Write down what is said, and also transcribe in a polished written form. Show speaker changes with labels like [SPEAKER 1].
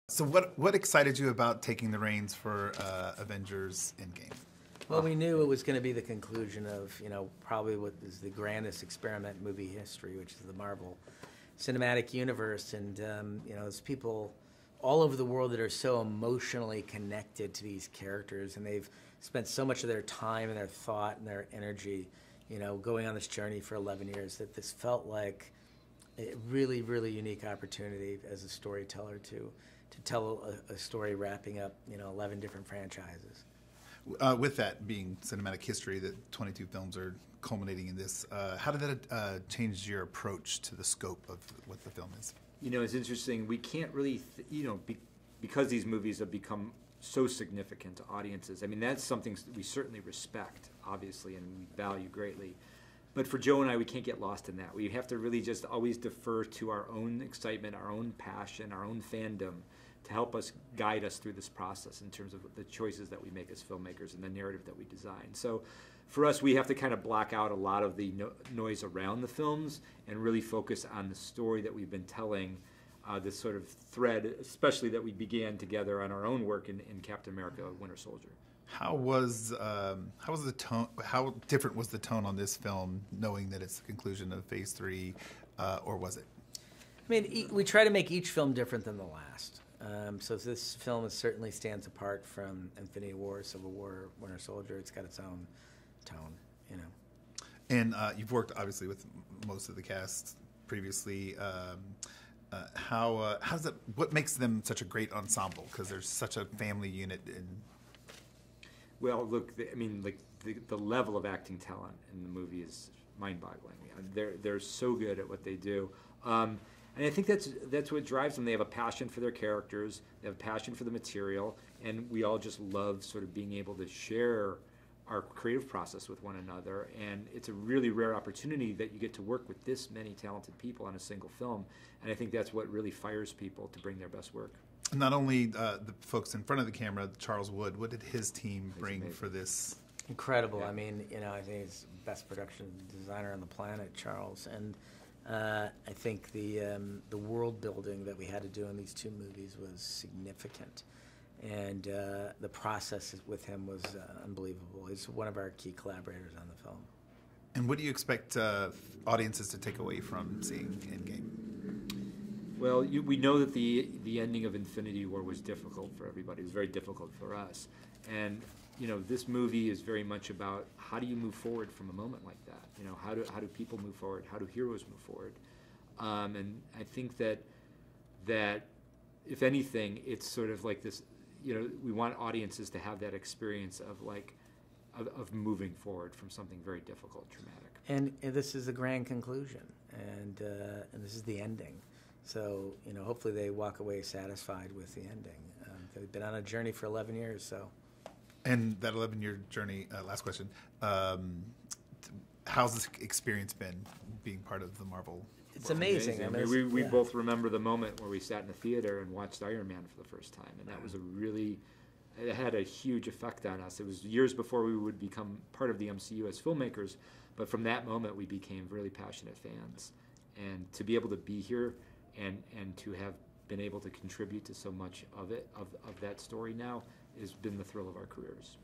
[SPEAKER 1] So what excited you about taking the reins for Avengers Endgame?
[SPEAKER 2] Well, we knew it was going to be the conclusion of, probably what is the grandest experiment in movie history, which is the Marvel Cinematic Universe. And, there's people all over the world that are so emotionally connected to these characters, and they've spent so much of their time and their thought and their energy, going on this journey for 11 years, that this felt like a really, really unique opportunity as a storyteller to tell a story wrapping up, 11 different franchises.
[SPEAKER 1] With that being cinematic history, that 22 films are culminating in this, how did that change your approach to the scope of what the film is?
[SPEAKER 3] It's interesting. We can't really, because these movies have become so significant to audiences. I mean, that's something we certainly respect, obviously, and we value greatly. But for Joe and I, we can't get lost in that. We have to really just always defer to our own excitement, our own passion, our own fandom to help us guide us through this process in terms of the choices that we make as filmmakers and the narrative that we design. So for us, we have to kind of block out a lot of the noise around the films and really focus on the story that we've been telling, this sort of thread, especially that we began together on our own work in Captain America: Winter Soldier.
[SPEAKER 1] How was the tone? How different was the tone on this film, knowing that it's the conclusion of Phase 3, or was it?
[SPEAKER 2] I mean, we try to make each film different than the last. So this film certainly stands apart from Infinity War, Civil War, Winter Soldier. It's got its own tone,
[SPEAKER 1] And you've worked obviously with most of the cast previously. How's that? What makes them such a great ensemble? Because there's such a family unit.
[SPEAKER 3] Well, look, the level of acting talent in the movie is mind-boggling. They're so good at what they do. And I think that's what drives them. They have a passion for their characters, they have a passion for the material, and we all just love sort of being able to share our creative process with one another. And it's a really rare opportunity that you get to work with this many talented people on a single film. And I think that's what really fires people to bring their best work.
[SPEAKER 1] Not only the folks in front of the camera, Charles Wood, what did his team bring for this?
[SPEAKER 2] Incredible.
[SPEAKER 3] Yeah.
[SPEAKER 2] I mean, I think he's the best production designer on the planet, Charles. And I think the world building that we had to do in these two movies was significant, and the process with him was unbelievable. He's one of our key collaborators on the film.
[SPEAKER 1] And what do you expect audiences to take away from seeing Endgame?
[SPEAKER 3] Well, we know that the ending of Infinity War was difficult for everybody. It was very difficult for us, and this movie is very much about how do you move forward from a moment like that. How do people move forward? How do heroes move forward? And I think that if anything, it's sort of like this. We want audiences to have that experience of moving forward from something very difficult, traumatic.
[SPEAKER 2] And this is the grand conclusion, and this is the ending. So hopefully they walk away satisfied with the ending. They've been on a journey for 11 years, so.
[SPEAKER 1] And that 11-year journey, last question, how's this experience been being part of the Marvel?
[SPEAKER 2] It's amazing.
[SPEAKER 3] I mean, we both remember the moment where we sat in the theater and watched Iron Man for the first time, and that was it had a huge effect on us. It was years before we would become part of the MCU as filmmakers, but from that moment we became really passionate fans. And to be able to be here and to have been able to contribute to so much of that story now has been the thrill of our careers.